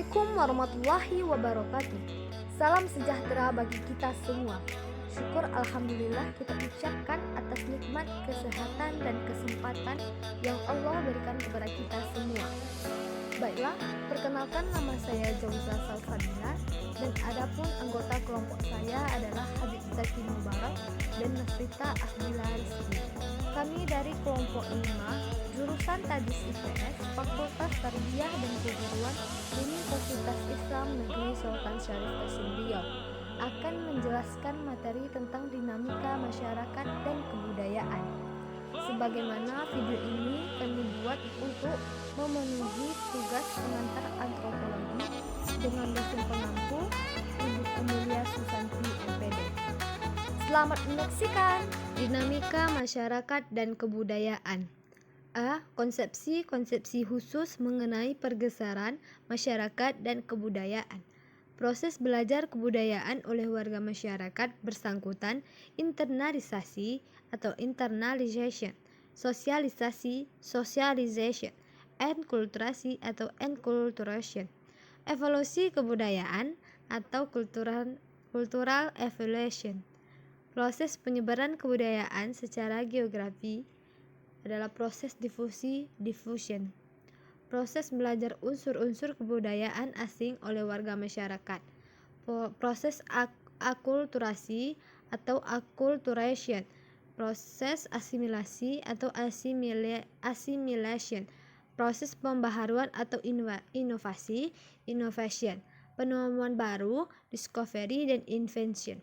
Assalamualaikum warahmatullahi wabarakatuh. Salam sejahtera bagi kita semua. Syukur alhamdulillah kita ucapkan atas nikmat kesehatan dan kesempatan yang Allah berikan kepada kita semua. Baiklah, perkenalkan nama saya Jauza Salsabila dan adapun anggota kelompok saya adalah Habib Zaki Mubarak dan Nasrita Ahmila Rizki. Kami dari kelompok 5, jurusan Tadis IPS, Fakultas Tarbiyah dan Keguruan Universitas Islam Negeri Sultan Syarif Qasim Riau, akan menjelaskan materi tentang dinamika masyarakat dan kebudayaan. Sebagaimana video ini kami buat untuk memenuhi tugas pengantar antropologi dengan dosen pengampu Ibu Emilia Susanti MPD. Selamat menyaksikan dinamika masyarakat dan kebudayaan. A. Konsepsi khusus mengenai pergeseran masyarakat dan kebudayaan. Proses belajar kebudayaan oleh warga masyarakat bersangkutan, internalisasi atau internalization, sosialisasi socialization, enkulturasi atau enculturation, evolusi kebudayaan atau cultural evolution. Proses penyebaran kebudayaan secara geografi adalah proses diffusion. Proses belajar unsur-unsur kebudayaan asing oleh warga masyarakat. Proses akulturasi atau acculturation. Proses asimilasi atau assimilation. Proses pembaharuan atau inovasi, innovation. Penemuan baru, discovery dan invention.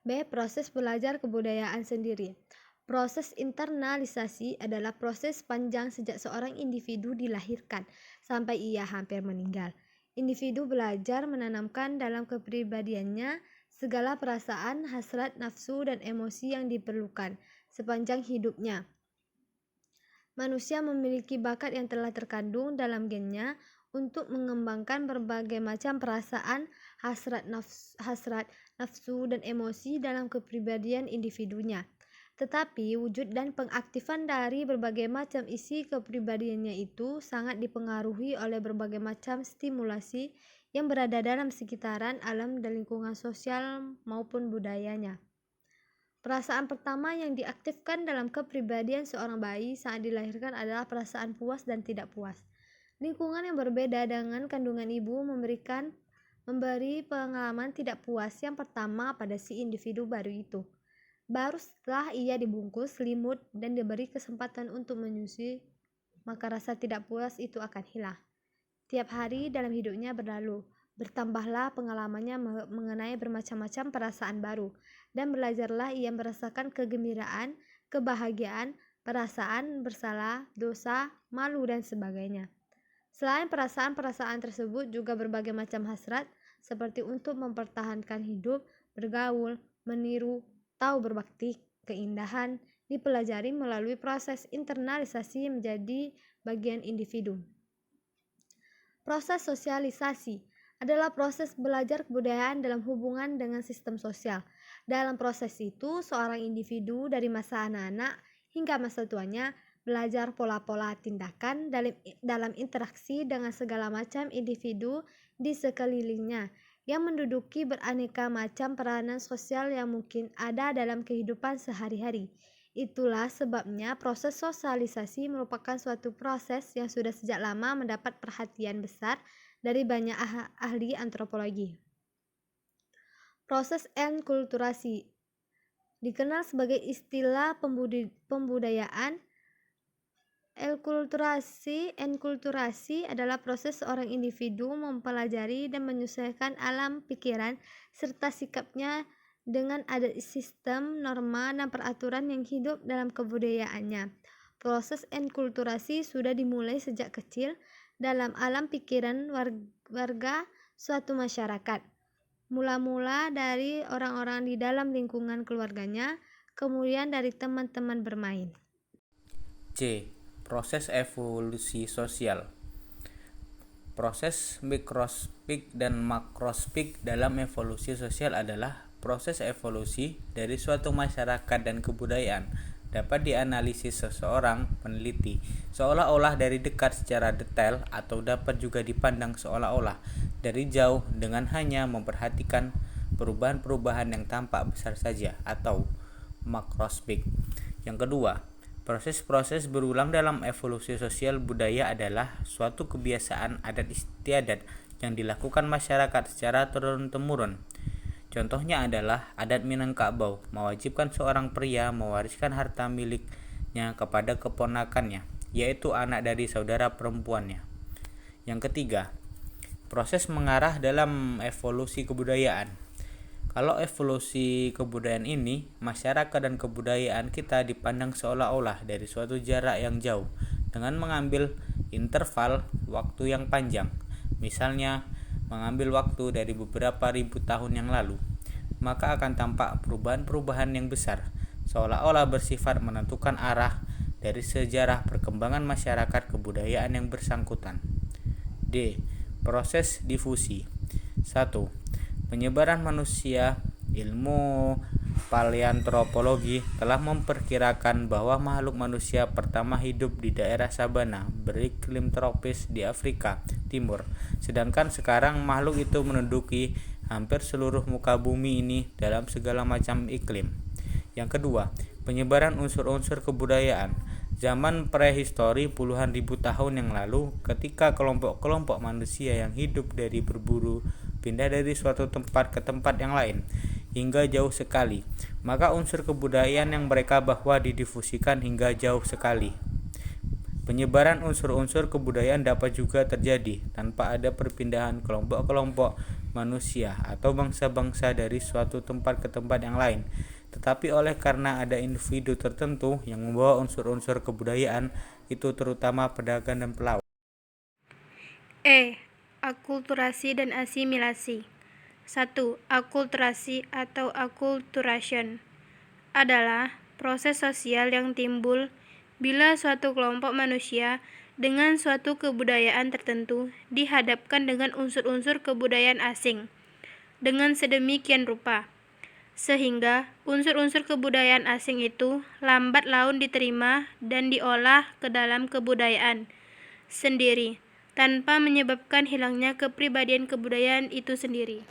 B. Proses belajar kebudayaan sendiri. Proses internalisasi adalah proses panjang sejak seorang individu dilahirkan sampai ia hampir meninggal. Individu belajar menanamkan dalam kepribadiannya segala perasaan, hasrat, nafsu, dan emosi yang diperlukan sepanjang hidupnya. Manusia memiliki bakat yang telah terkandung dalam gennya untuk mengembangkan berbagai macam perasaan, hasrat, nafsu, dan emosi dalam kepribadian individunya. Tetapi wujud dan pengaktifan dari berbagai macam isi kepribadiannya itu sangat dipengaruhi oleh berbagai macam stimulasi yang berada dalam sekitaran alam dan lingkungan sosial maupun budayanya. Perasaan pertama yang diaktifkan dalam kepribadian seorang bayi saat dilahirkan adalah perasaan puas dan tidak puas. Lingkungan yang berbeda dengan kandungan ibu memberi pengalaman tidak puas yang pertama pada si individu baru itu. Baru setelah ia dibungkus selimut dan diberi kesempatan untuk menyusui, maka rasa tidak puas itu akan hilang. Tiap hari dalam hidupnya berlalu, bertambahlah pengalamannya mengenai bermacam-macam perasaan baru, dan belajarlah ia merasakan kegembiraan, kebahagiaan, perasaan bersalah, dosa, malu, dan sebagainya. Selain perasaan-perasaan tersebut juga berbagai macam hasrat, seperti untuk mempertahankan hidup, bergaul, meniru, tahu berbakti, keindahan, dipelajari melalui proses internalisasi menjadi bagian individu. Proses sosialisasi adalah proses belajar kebudayaan dalam hubungan dengan sistem sosial. Dalam proses itu, seorang individu dari masa anak-anak hingga masa tuanya belajar pola-pola tindakan dalam interaksi dengan segala macam individu di sekelilingnya yang menduduki beraneka macam peranan sosial yang mungkin ada dalam kehidupan sehari-hari. Itulah sebabnya proses sosialisasi merupakan suatu proses yang sudah sejak lama mendapat perhatian besar dari banyak ahli antropologi. Proses enkulturasi dikenal sebagai istilah pembudayaan. Enkulturasi adalah proses seorang individu mempelajari dan menyesuaikan alam pikiran serta sikapnya dengan adat sistem, norma, dan peraturan yang hidup dalam kebudayaannya. Proses enkulturasi sudah dimulai sejak kecil dalam alam pikiran warga suatu masyarakat. Mula-mula dari orang-orang di dalam lingkungan keluarganya, kemudian dari teman-teman bermain. C. Proses evolusi sosial. Proses mikroskopik dan makroskopik dalam evolusi sosial adalah proses evolusi dari suatu masyarakat dan kebudayaan dapat dianalisis seseorang peneliti seolah-olah dari dekat secara detail atau dapat juga dipandang seolah-olah dari jauh dengan hanya memperhatikan perubahan-perubahan yang tampak besar saja atau makroskopik. Yang kedua, proses-proses berulang dalam evolusi sosial budaya adalah suatu kebiasaan adat istiadat yang dilakukan masyarakat secara turun-temurun. Contohnya adalah adat Minangkabau mewajibkan seorang pria mewariskan harta miliknya kepada keponakannya, yaitu anak dari saudara perempuannya. Yang ketiga, proses mengarah dalam evolusi kebudayaan. Kalau evolusi kebudayaan ini, masyarakat dan kebudayaan kita dipandang seolah-olah dari suatu jarak yang jauh dengan mengambil interval waktu yang panjang. Misalnya, mengambil waktu dari beberapa ribu tahun yang lalu, maka akan tampak perubahan-perubahan yang besar, seolah-olah bersifat menentukan arah dari sejarah perkembangan masyarakat kebudayaan yang bersangkutan. D. Proses difusi. 1. Penyebaran manusia. Ilmu paleoantropologi telah memperkirakan bahwa makhluk manusia pertama hidup di daerah sabana beriklim tropis di Afrika Timur, sedangkan sekarang makhluk itu menduduki hampir seluruh muka bumi ini dalam segala macam iklim. Yang kedua, penyebaran unsur-unsur kebudayaan. Zaman prehistori puluhan ribu tahun yang lalu, ketika kelompok-kelompok manusia yang hidup dari berburu pindah dari suatu tempat ke tempat yang lain, hingga jauh sekali, maka unsur kebudayaan yang mereka bawa didifusikan hingga jauh sekali. Penyebaran unsur-unsur kebudayaan dapat juga terjadi tanpa ada perpindahan kelompok-kelompok manusia atau bangsa-bangsa dari suatu tempat ke tempat yang lain, tetapi oleh karena ada individu tertentu yang membawa unsur-unsur kebudayaan itu, terutama pedagang dan pelaut. Akulturasi dan asimilasi. 1. Akulturasi atau acculturation adalah proses sosial yang timbul bila suatu kelompok manusia dengan suatu kebudayaan tertentu dihadapkan dengan unsur-unsur kebudayaan asing dengan sedemikian rupa, sehingga unsur-unsur kebudayaan asing itu lambat laun diterima dan diolah ke dalam kebudayaan sendiri, tanpa menyebabkan hilangnya kepribadian kebudayaan itu sendiri.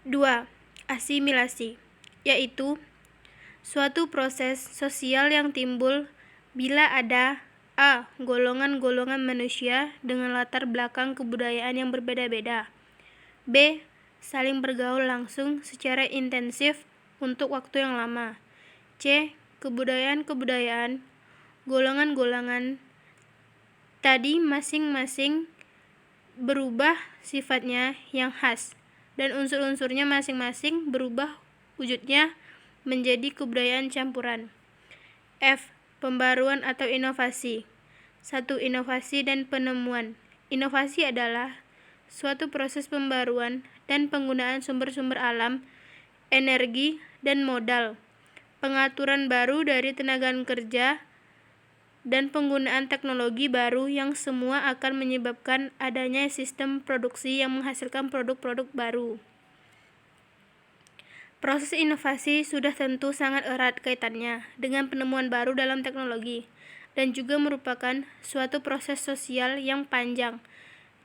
2. Asimilasi, yaitu suatu proses sosial yang timbul bila ada a. golongan-golongan manusia dengan latar belakang kebudayaan yang berbeda-beda, b. saling bergaul langsung secara intensif untuk waktu yang lama, c. kebudayaan-kebudayaan golongan-golongan tadi masing-masing berubah sifatnya yang khas dan unsur-unsurnya masing-masing berubah wujudnya menjadi kebudayaan campuran. F. Pembaruan atau inovasi. 1. Inovasi dan penemuan. Inovasi adalah suatu proses pembaruan dan penggunaan sumber-sumber alam, energi, dan modal, pengaturan baru dari tenaga kerja, dan penggunaan teknologi baru yang semua akan menyebabkan adanya sistem produksi yang menghasilkan produk-produk baru. Proses inovasi sudah tentu sangat erat kaitannya dengan penemuan baru dalam teknologi dan juga merupakan suatu proses sosial yang panjang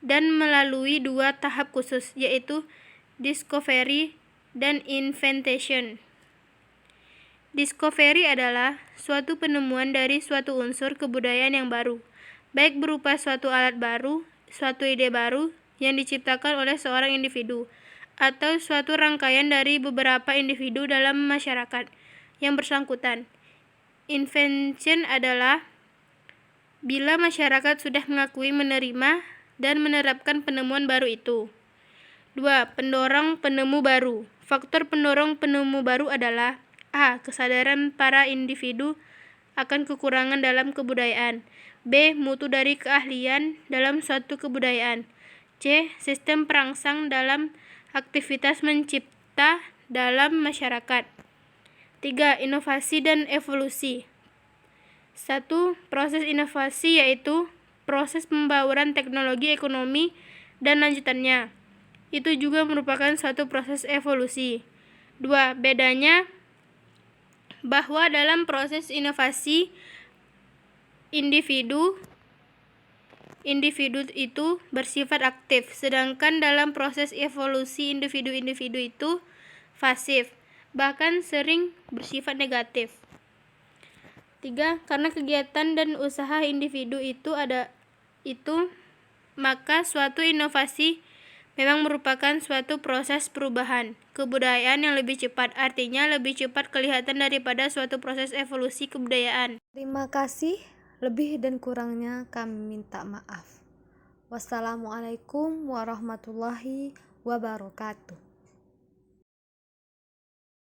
dan melalui dua tahap khusus, yaitu discovery dan invention. Discovery adalah suatu penemuan dari suatu unsur kebudayaan yang baru, baik berupa suatu alat baru, suatu ide baru yang diciptakan oleh seorang individu, atau suatu rangkaian dari beberapa individu dalam masyarakat yang bersangkutan. Invention adalah bila masyarakat sudah mengakui, menerima, dan menerapkan penemuan baru itu. 2. Pendorong penemu baru. Faktor pendorong penemu baru adalah a. Kesadaran para individu akan kekurangan dalam kebudayaan, b. Mutu dari keahlian dalam suatu kebudayaan, c. Sistem perangsang dalam aktivitas mencipta dalam masyarakat. 3. Inovasi dan evolusi. 1. Proses inovasi yaitu proses pembauran teknologi ekonomi dan lanjutannya. Itu juga merupakan suatu proses evolusi. 2. Bedanya bahwa dalam proses inovasi individu itu bersifat aktif, sedangkan dalam proses evolusi individu-individu itu pasif, bahkan sering bersifat negatif. 3. Karena kegiatan dan usaha individu itu maka suatu inovasi memang merupakan suatu proses perubahan kebudayaan yang lebih cepat, artinya lebih cepat kelihatan daripada suatu proses evolusi kebudayaan. Terima kasih, lebih dan kurangnya kami minta maaf. Wassalamualaikum warahmatullahi wabarakatuh.